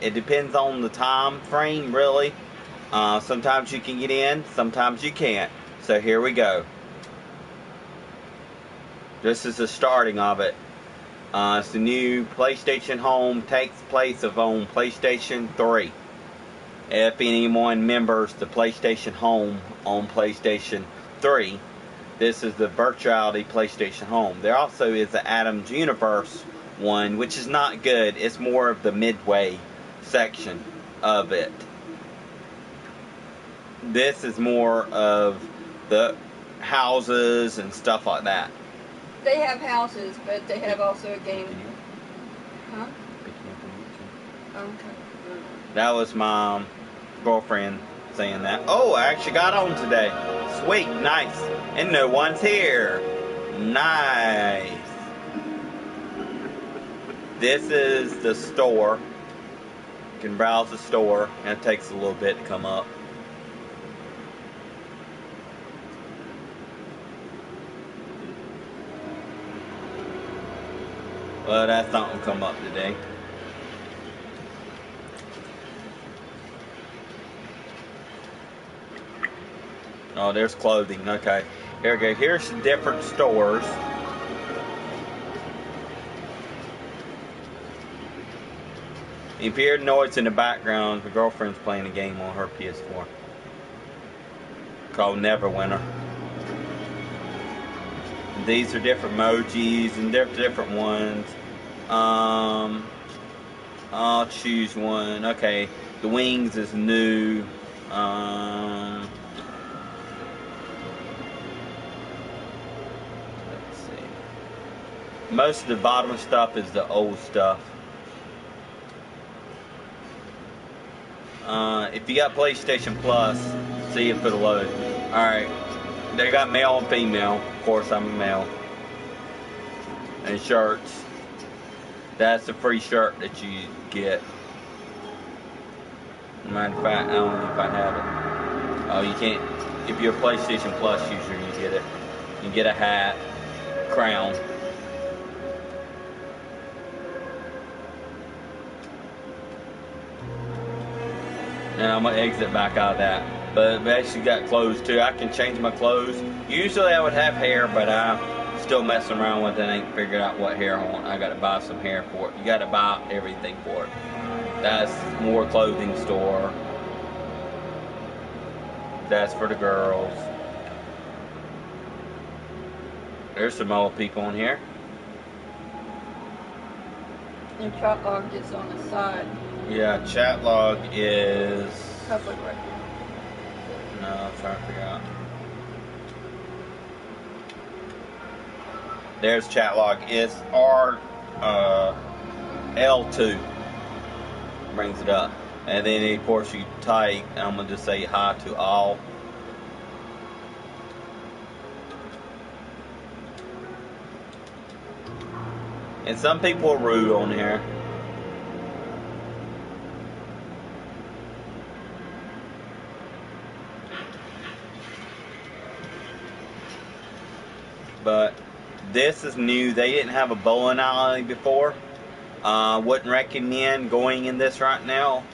It depends on the time frame, really. Sometimes you can get in, sometimes you can't. So here we go. This is the starting of it. It's the new PlayStation Home, takes place on PlayStation 3. If anyone remembers the PlayStation Home on PlayStation 3, this is the virtuality PlayStation Home. There also is the Adam's Universe one, which is not good. It's more of the midway section of it. This is more of the houses and stuff like that. They have houses, but they have also a game. Huh? Okay. That was my girlfriend saying that. Oh, I actually got on today. Sweet, nice. And no one's here. Nice. This is the store. You can browse the store, and it takes a little bit to come up. Well, that's not going to come up today. Oh, there's clothing. Okay. Here we go. Here's the different stores. If you hear noise in the background, my girlfriend's playing a game on her PS4 called Neverwinter. These are different emojis and different ones. I'll choose one. Okay, the wings is new. Let's see. Most of the bottom stuff is the old stuff. If you got PlayStation Plus, see if it'll load. Alright, they got male and female. Of course, I'm a male. And shirts. That's the free shirt that you get. Matter of fact, I don't know if I have it. Oh, you can't. If you're a PlayStation Plus user, you get it. You get a hat, crown. And I'm going to exit back out of that. But I've actually got clothes too. I can change my clothes. Usually I would have hair, but I'm still messing around with it. I ain't figured out what hair I want. I got to buy some hair for it. You got to buy everything for it. That's more clothing store. That's for the girls. There's some old people in here. And chat log is on the side. Yeah, chat log is Public record. No, I'm trying to figure out. There's chat log. It's L2. Brings it up. And then of course you type, and I'm gonna just say hi to all. And some people are rude on here. But this is new. They didn't have a bowling alley before. Wouldn't recommend going in this right now.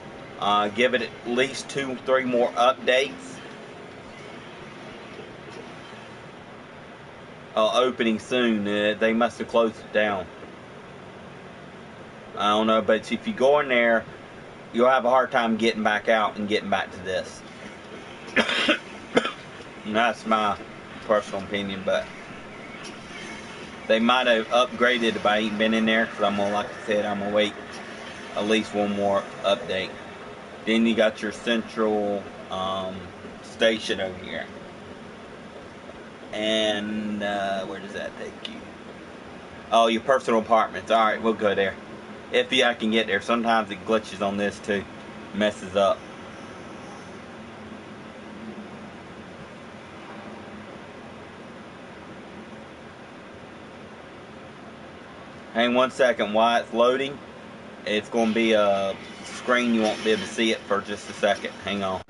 Give it at least 2-3 more updates. Opening soon. They must have closed it down. I don't know, but if you go in there, you'll have a hard time getting back out and getting back to this. And that's my personal opinion, but they might have upgraded if I ain't been in there, because I'm gonna, like I said, I'm gonna wait at least one more update. Then you got your central station over here. And where does that take you? Oh, your personal apartments. Alright, we'll go there. If I can get there. Sometimes it glitches on this too. Messes up. Hang one second while it's loading. It's going to be a screen. You won't be able to see it for just a second. Hang on.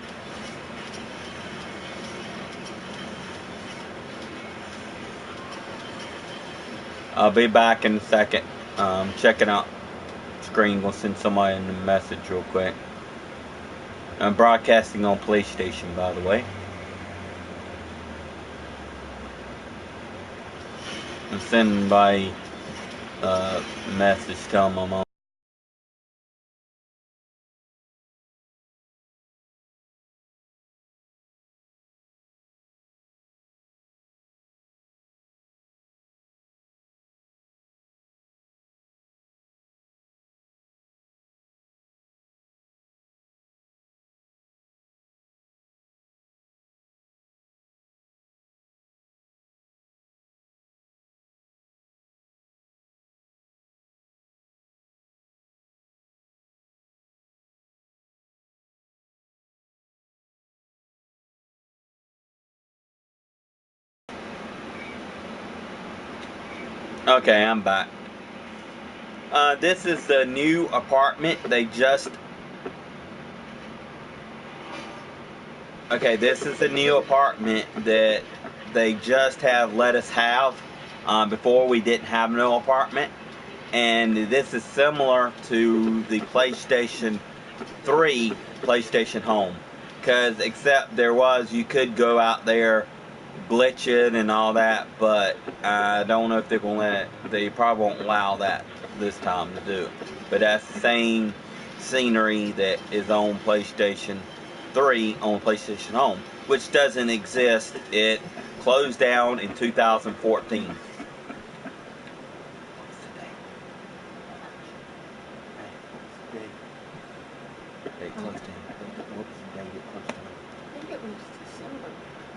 I'll be back in a second. Checking out screen. Gonna send somebody a message real quick. I'm broadcasting on PlayStation, by the way. I'm sending by message telling my mom. Okay, I'm back. This is the new apartment they just... Okay, this is the new apartment that they just have let us have. Before we didn't have no apartment. And this is similar to the PlayStation 3 PlayStation Home. Because except you could go out there, glitch it and all that, but I don't know if they're going to let it. They probably won't allow that this time to do it. But that's the same scenery that is on PlayStation 3 on PlayStation Home, which doesn't exist. It closed down in 2014.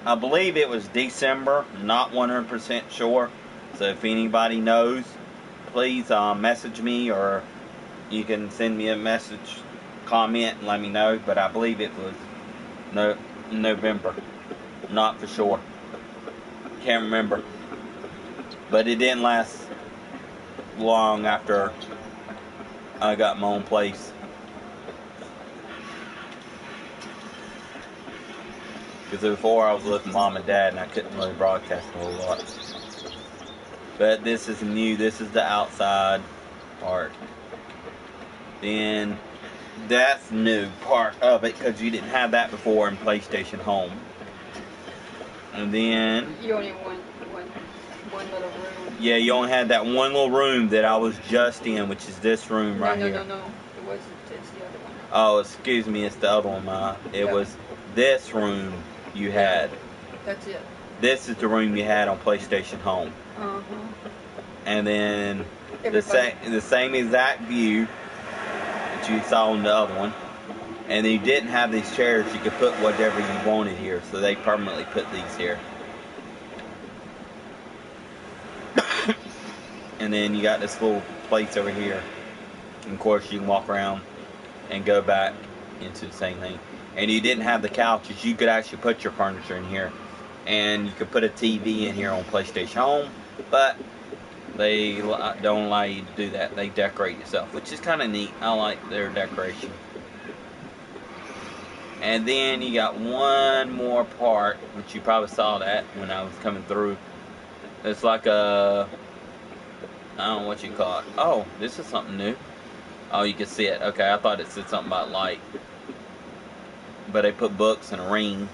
I believe it was December, not 100% sure. So if anybody knows, please message me, or you can send me a message, comment, and let me know. But I believe it was November, not for sure. Can't remember. But it didn't last long after I got my own place. Because before I was with mom and dad and I couldn't really broadcast a whole lot. But this is new. This is the outside part. Then that's new part of it because you didn't have that before in PlayStation Home. And then you only one little room. Yeah, you only had that one little room that I was just in, which is this room right here. No. It wasn't. It's the other one. Oh, excuse me. It's the other one. It was this room you had. That's it. This is the room you had on PlayStation Home. And then the same exact view that you saw on the other one. And you didn't have these chairs. You could put whatever you wanted here. So they permanently put these here. And then you got this little place over here. And of course you can walk around and go back into the same thing. And you didn't have the couches. You could actually put your furniture in here. And you could put a TV in here on PlayStation Home. But they don't allow you to do that. They decorate yourself, which is kind of neat. I like their decoration. And then you got one more part, which you probably saw that when I was coming through. It's like a... I don't know what you call it. Oh, this is something new. Oh, you can see it. Okay, I thought it said something about light. But they put books and a ring.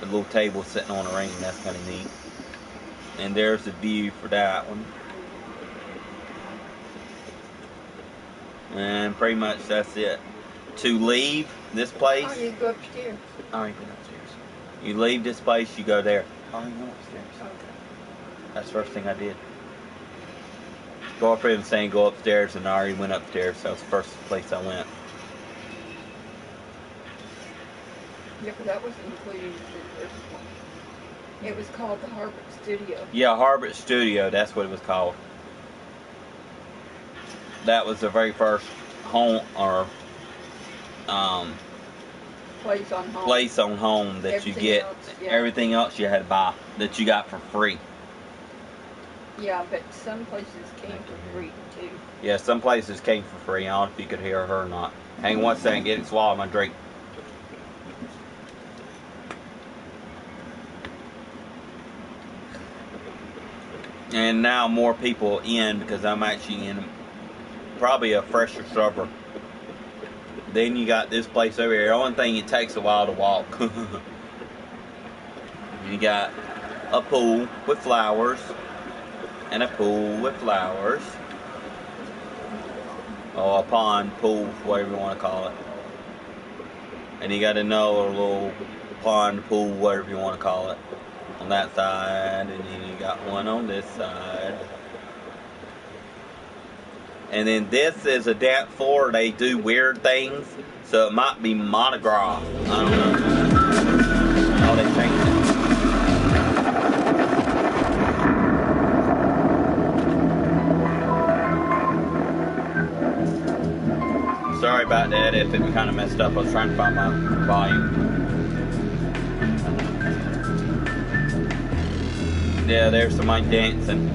A little table sitting on a ring. That's kind of neat. And there's the view for that one. And pretty much that's it. To leave this place... Oh, you go upstairs. Oh, you go upstairs. You leave this place, you go there. Oh, you go upstairs. Okay. That's the first thing I did. Girlfriend was saying go upstairs, and I already went upstairs. So that was the first place I went. Yeah, but that was included in the first one. It was called the Harbor Studio. Yeah, Harbor Studio. That's what it was called. That was the very first home or place on home that you get. Everything else you had to buy that you got for free. Yeah, but some places came for free too. Yeah, some places came for free. I don't know if you could hear her or not. Hang on one second, get it swallowed my drink. And now more people in because I'm actually in probably a fresher server. Then you got this place over here. The only thing, it takes a while to walk. You got a pool with flowers. And a pool with flowers. Or a pond, pool, whatever you want to call it. And you got another little pond, pool, whatever you want to call it, on that side. And then you got one on this side. And then this is a dance floor. They do weird things, so it might be monograph. I don't know. Oh, they changed it. Sorry about that if it kind of messed up. I was trying to find my volume. Yeah, there's somebody dancing.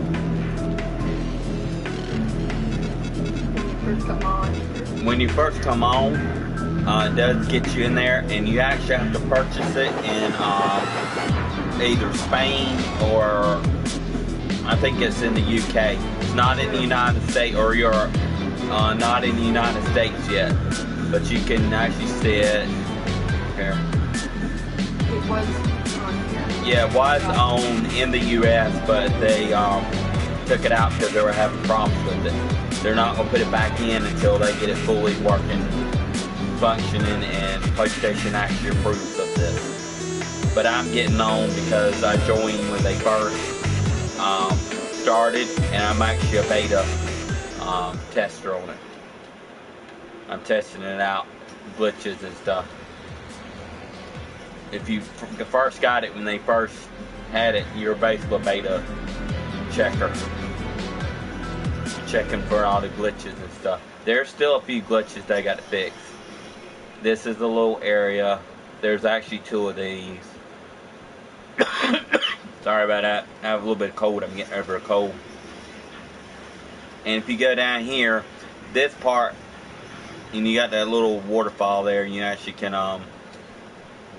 When you first come on, it does get you in there, and you actually have to purchase it in either Spain or I think it's in the UK. It's not in the United States or Europe. Not in the United States yet, but you can actually see it here. It was on here. Yeah, it was on in the US, but they took it out because they were having problems with it. They're not going to put it back in until they get it fully working, functioning, and PlayStation actually approves of this. But I'm getting on because I joined when they first started, and I'm actually a beta tester on it. I'm testing it out, glitches and stuff. If you first got it when they first had it, you're basically a beta checker. Checking for all the glitches and stuff. There's still a few glitches they got to fix. This is a little area. There's actually two of these. Sorry about that. I have a little bit of cold. I'm getting over a cold. And if you go down here, this part, and you got that little waterfall there, you actually can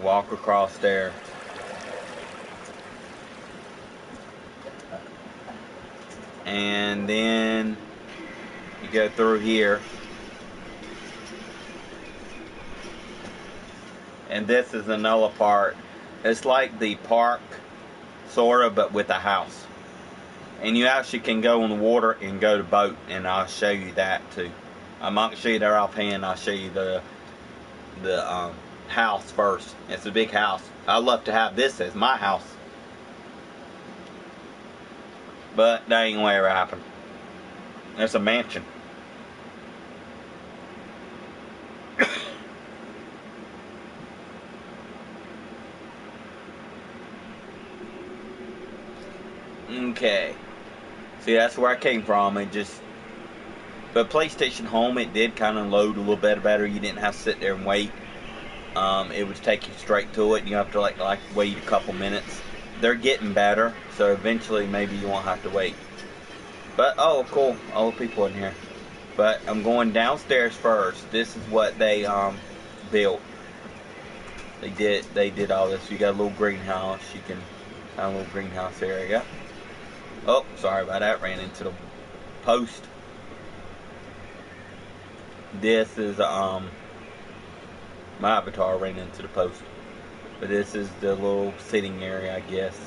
walk across there. And then you go through here. And this is another part. It's like the park, sort of, but with a house. And you actually can go on the water and go to boat, and I'll show you that too. I'm not gonna show you there offhand. I'll show you the house first. It's a big house. I love to have this as my house, but that ain't gonna ever happen. It's a mansion. Okay. See, that's where I came from. It just, but PlayStation Home, it did kind of load a little bit better. You didn't have to sit there and wait. It would take you straight to it. You have to like wait a couple minutes. They're getting better, so eventually maybe you won't have to wait. But oh, cool, all the people in here. But I'm going downstairs first. This is what they built. They did all this. You got a little greenhouse. You can have a little greenhouse area. Oh, sorry about that. Ran into the post. This is my avatar ran into the post. But this is the little sitting area, I guess.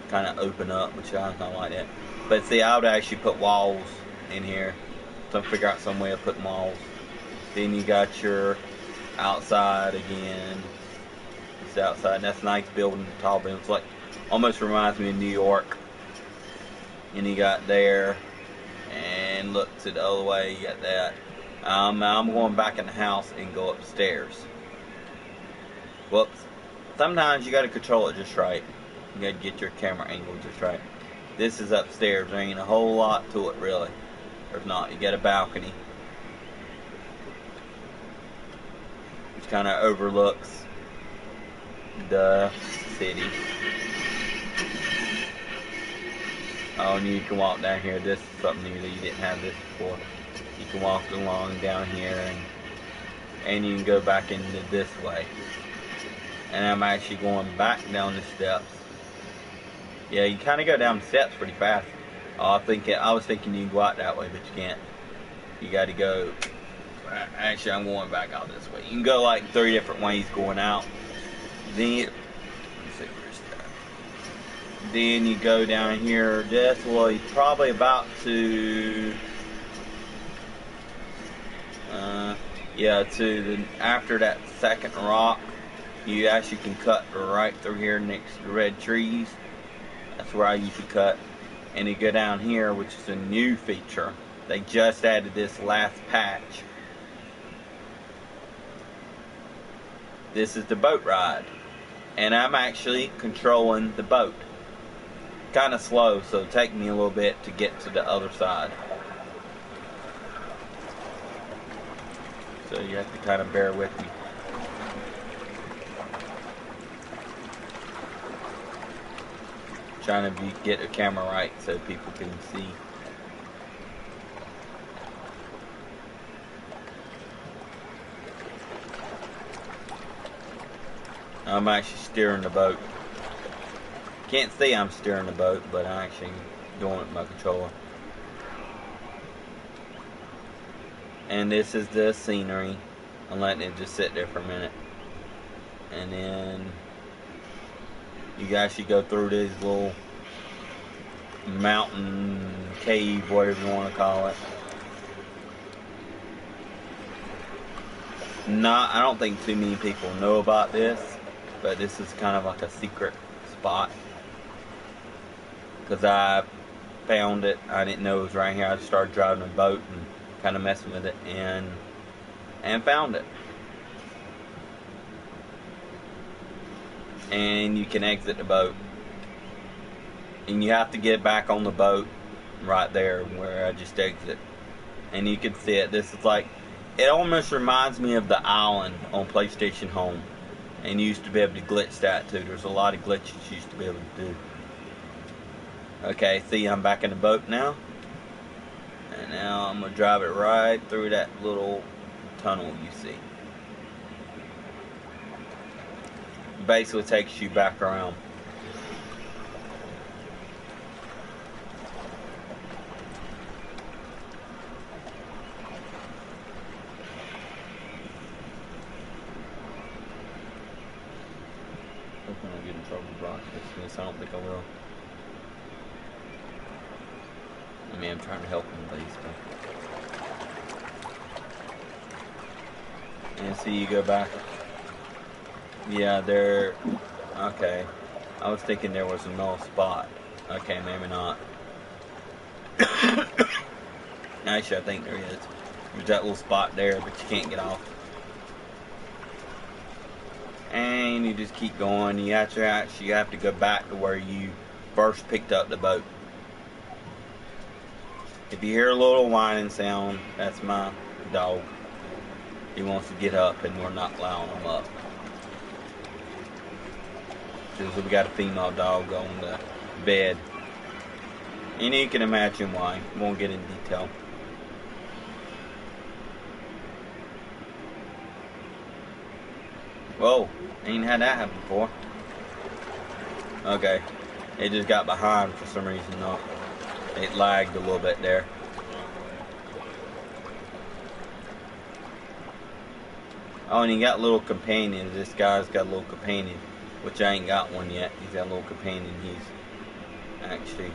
Kind of open up, which I kind of like that. But see, I would actually put walls in here. So figure out some way of putting walls. Then you got your outside again. It's outside. That's a nice building, tall building. It's like almost reminds me of New York. And you got there, and look to the other way. You got that. I'm going back in the house and go upstairs. Whoops. Sometimes you got to control it just right. You got to get your camera angle just right. This is upstairs. There ain't a whole lot to it really. There's not. You got a balcony, which kind of overlooks the city. Oh, and you can walk down here. This is something new that you didn't have this before. You can walk along down here, and you can go back into this way. And I'm actually going back down the steps. Yeah, you kind of go down the steps pretty fast. I was thinking you can go out that way, but you can't. you got to go. Actually, I'm going back out this way. You can go like 3 different ways going out. Then, let's see, where's that? Then you go down here just, well, you're probably about to, yeah, to the, after that second rock, you actually can cut right through here next to the red trees. That's where I usually cut. And you go down here, which is a new feature. They just added this last patch. This is the boat ride. And I'm actually controlling the boat. Kind of slow, so it'll take me a little bit to get to the other side. So you have to kind of bear with me. Trying to get the camera right so people can see. I'm actually steering the boat. Can't see I'm steering the boat, but I'm actually doing it with my controller. And this is the scenery. I'm letting it just sit there for a minute. And then you actually go through this little mountain cave, whatever you want to call it. I don't think too many people know about this, but this is kind of like a secret spot. Because I found it, I didn't know it was right here. I just started driving a boat and kind of messing with it and found it. And you can exit the boat. And you have to get back on the boat right there where I just exit. And you can see it. This is like, it almost reminds me of the island on PlayStation Home. And you used to be able to glitch that too. There's a lot of glitches you used to be able to do. Okay, see, I'm back in the boat now. And now I'm going to drive it right through that little tunnel you see. Basically takes you back around. Hoping I get in trouble broadcasting this. I don't think I will. I mean, I'm trying to help them, basically. And see, you go back. Yeah, there. Okay. I was thinking there was a null spot. Okay, maybe not. Actually, I think there is. There's that little spot there, but you can't get off. And you just keep going. You actually have to go back to where you first picked up the boat. If you hear a little whining sound, that's my dog. He wants to get up and we're not allowing him up. Because we got a female dog on the bed. And you can imagine why. Won't get in detail. Whoa, ain't had that happen before. Okay, it just got behind for some reason. No, it lagged a little bit there. Oh, and he got little companions. This guy's got a little companion, which I ain't got one yet. He's got a little companion. He's actually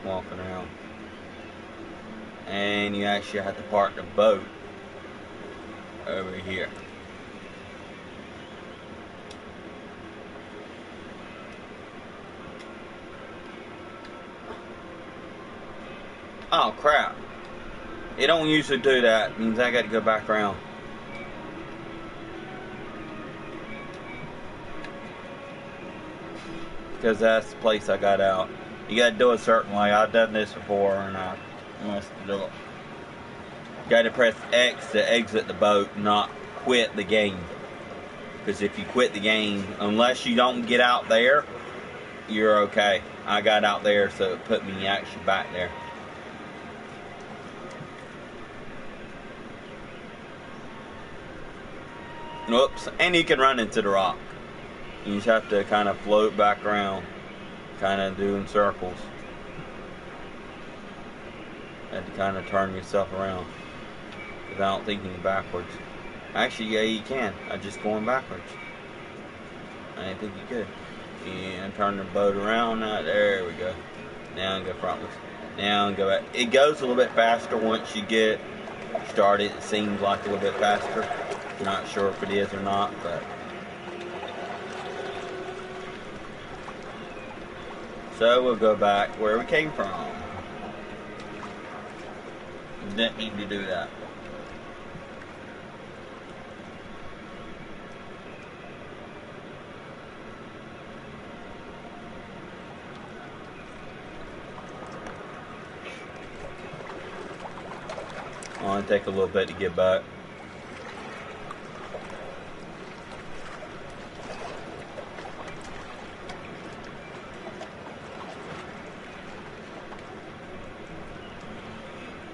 walking around. And you actually have to park the boat over here. Oh crap. It don't usually do that. It means I got to go back around. Because that's the place I got out. You got to do it a certain way. I've done this before and I must do it. Got to press X to exit the boat, not quit the game. Because if you quit the game, unless you don't get out there, you're okay. I got out there, so it put me actually back there. Whoops, and you can run into the rock. You just have to kind of float back around, kind of doing circles. had to kind of turn yourself around. Because I don't think you can backwards. Actually, yeah, you can. I'm just going backwards. I didn't think you could. And turn the boat around. There we go. Now go frontwards. Now go back. It goes a little bit faster once you get started. It seems like a little bit faster. Not sure if it is or not, but. So we'll go back where we came from. Didn't mean to do that. It'll take a little bit to get back.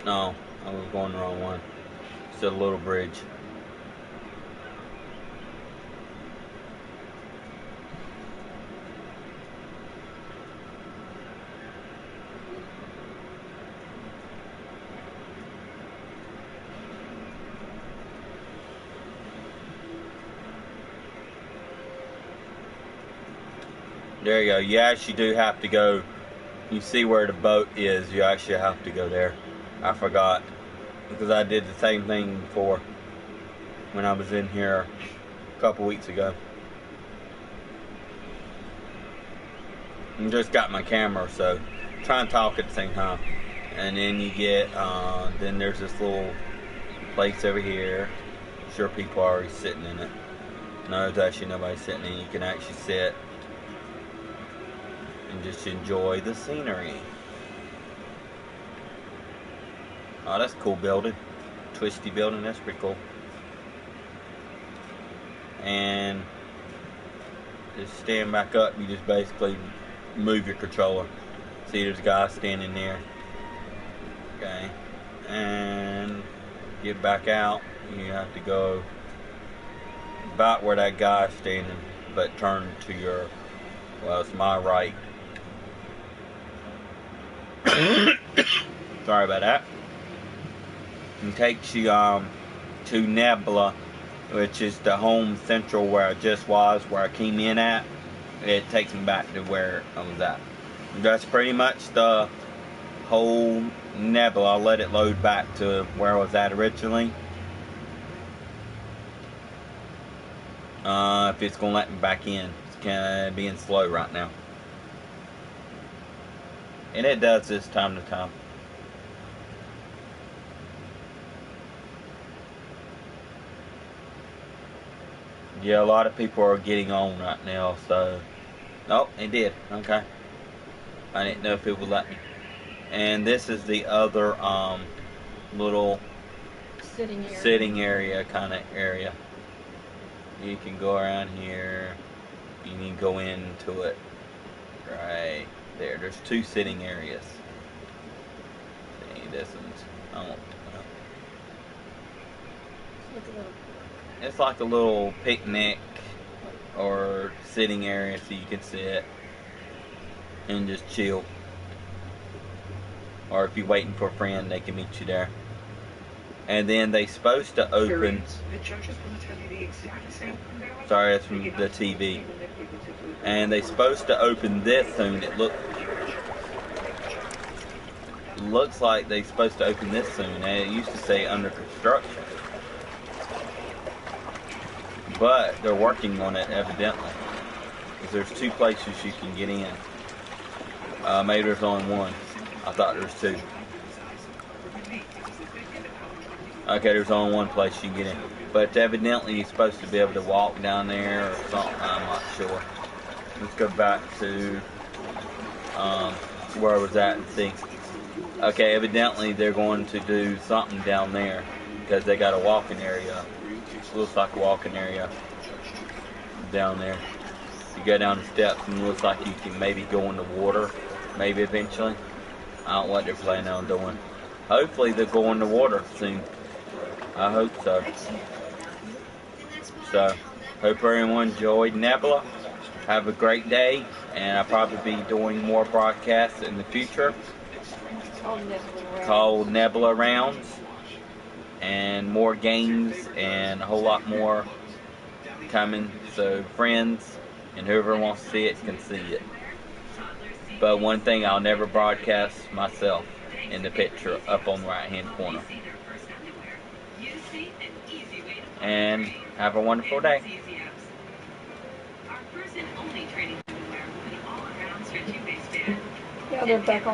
No, I was going the wrong one. It's a little bridge. There you go. You actually do have to go. You see where the boat is. You actually have to go there. I forgot. Because I did the same thing before. When I was in here a couple weeks ago. I just got my camera, so try and talk at the same time. And then you get, then there's this little place over here. I'm sure people are already sitting in it. No, there's actually nobody sitting in it. You can actually sit and just enjoy the scenery. Oh, that's a cool building. Twisty building, that's pretty cool. And just stand back up, you just basically move your controller. See, there's a guy standing there. Okay. And get back out, you have to go about where that guy's standing, but turn to your, well, it's my right. Sorry about that. It takes you to Nebula, which is the home central where I just was, where I came in at. It takes me back to where I was at. That's pretty much the whole Nebula. I'll let it load back to where I was at originally. If it's gonna let me back in. It's kind of being slow right now. And it does this time to time. Yeah, a lot of people are getting on right now, so. Oh, it did. Okay. I didn't know if it would let me. And this is the other little sitting area kind of area. You can go around here. You can go into it right there. There's two sitting areas. See, this one's, I don't know. It's like a little picnic or sitting area, so you can sit and just chill. Or if you're waiting for a friend, they can meet you there. And then they're supposed to open. Sorry, that's from the TV. And they're supposed to open this soon. It looks like they're supposed to open this soon. And it used to say under construction. But they're working on it evidently. Because there's two places you can get in. Maybe there's only one. I thought there was two. Okay, there's only one place you can get in. But evidently you're supposed to be able to walk down there or something. I'm not sure. Let's go back to where I was at and see. Okay, evidently they're going to do something down there. Because they got a walking area. Looks like a walking area down there. You go down the steps and it looks like you can maybe go in the water. Maybe eventually. I don't know what they're planning on doing. Hopefully they'll go in the water soon. I hope so. So, hope everyone enjoyed Nebula. Have a great day. And I'll probably be doing more broadcasts in the future. called Nebula Rounds, and more games and a whole lot more coming. So friends and whoever wants to see it can see it. But one thing, I'll never broadcast myself in the picture up on the right hand corner. And have a wonderful day. Yeah, they're back on.